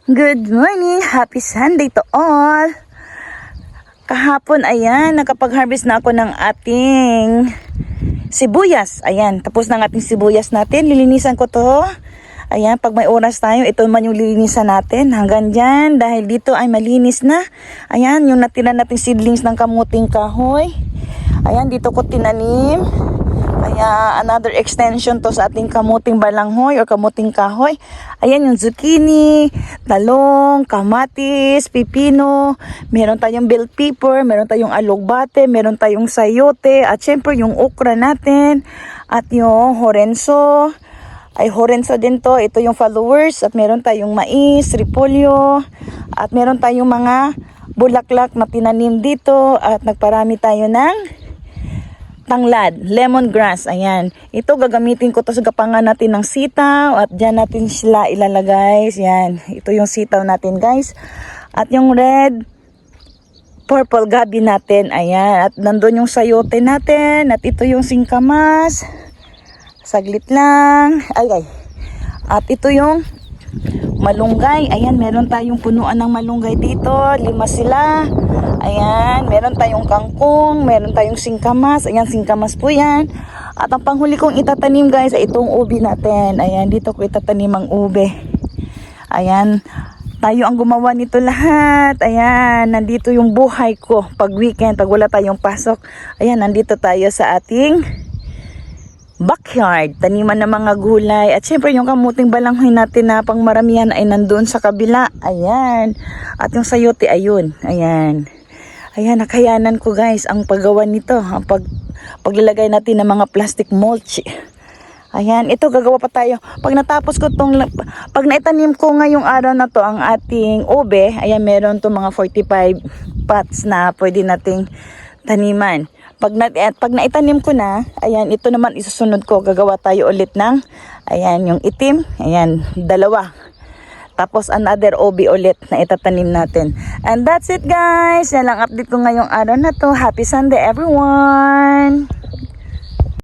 Good morning! Happy Sunday to all! Kahapon, ayan, nakapag-harvest na ako ng ating sibuyas. Ayan, tapos na ng ating sibuyas natin. Lilinisan ko to. Ayan, pag may oras tayo, ito man yung lilinisan natin. Hanggang dyan, dahil dito ay malinis na. Ayan, yung natira nating seedlings ng kamuting kahoy. Ayan, dito ko tinanim. Kaya another extension to sa ating kamuting balanghoy or kamuting kahoy. Ayan yung zucchini, talong, kamatis, pipino, meron tayong bell pepper, meron tayong alugbate, meron tayong sayote, at syempre yung okra natin, at yung horenso. Ay horenso din to, ito yung followers, at meron tayong mais, repolyo, at meron tayong mga bulaklak na tinanim dito, at nagparami tayo ng tanglad, lemongrass, ayan. Ito gagamitin ko to sa gapangan natin ng sitaw at dyan natin sila ilalagay. Ayan, ito yung sitaw natin guys. At yung red, purple gabi natin, ayan. At nandun yung sayote natin at ito yung singkamas. Saglit lang. Ay. At ito yung malunggay. Ayan, meron tayong punuan ng malunggay dito. 5 sila. Ayan, meron tayong kangkong, meron tayong singkamas. Ayan, singkamas po yan. At ang panghuli kong itatanim guys ay itong ubi natin. Ayan, dito ko itatanim ang ube. Ayan, tayo ang gumawa nito lahat. Ayan, nandito yung buhay ko pag weekend, pag wala tayong pasok. Ayan, nandito tayo sa ating backyard, taniman ng mga gulay. At syempre yung kamuting balanghoy natin na pangmaramihan ay nandoon sa kabila. Ayan, at yung sayote ayun. Ayan. Ayan, nakayanan ko guys ang paggawa nito. Ang paglalagay natin ng mga plastic mulch. Ayan, ito gagawa pa tayo. Pag natapos ko pag naitanim ko ngayong araw na to ang ating ube, ayan, meron to mga 45 pots na pwede nating taniman. Pag naitanim ko na, ayan, ito naman isusunod ko. Gagawa tayo ulit ng, ayan, yung itim. Ayan, 2. Tapos another OB ulit na itatanim natin. And that's it guys. Yan lang update ko ngayong araw na to. Happy Sunday everyone!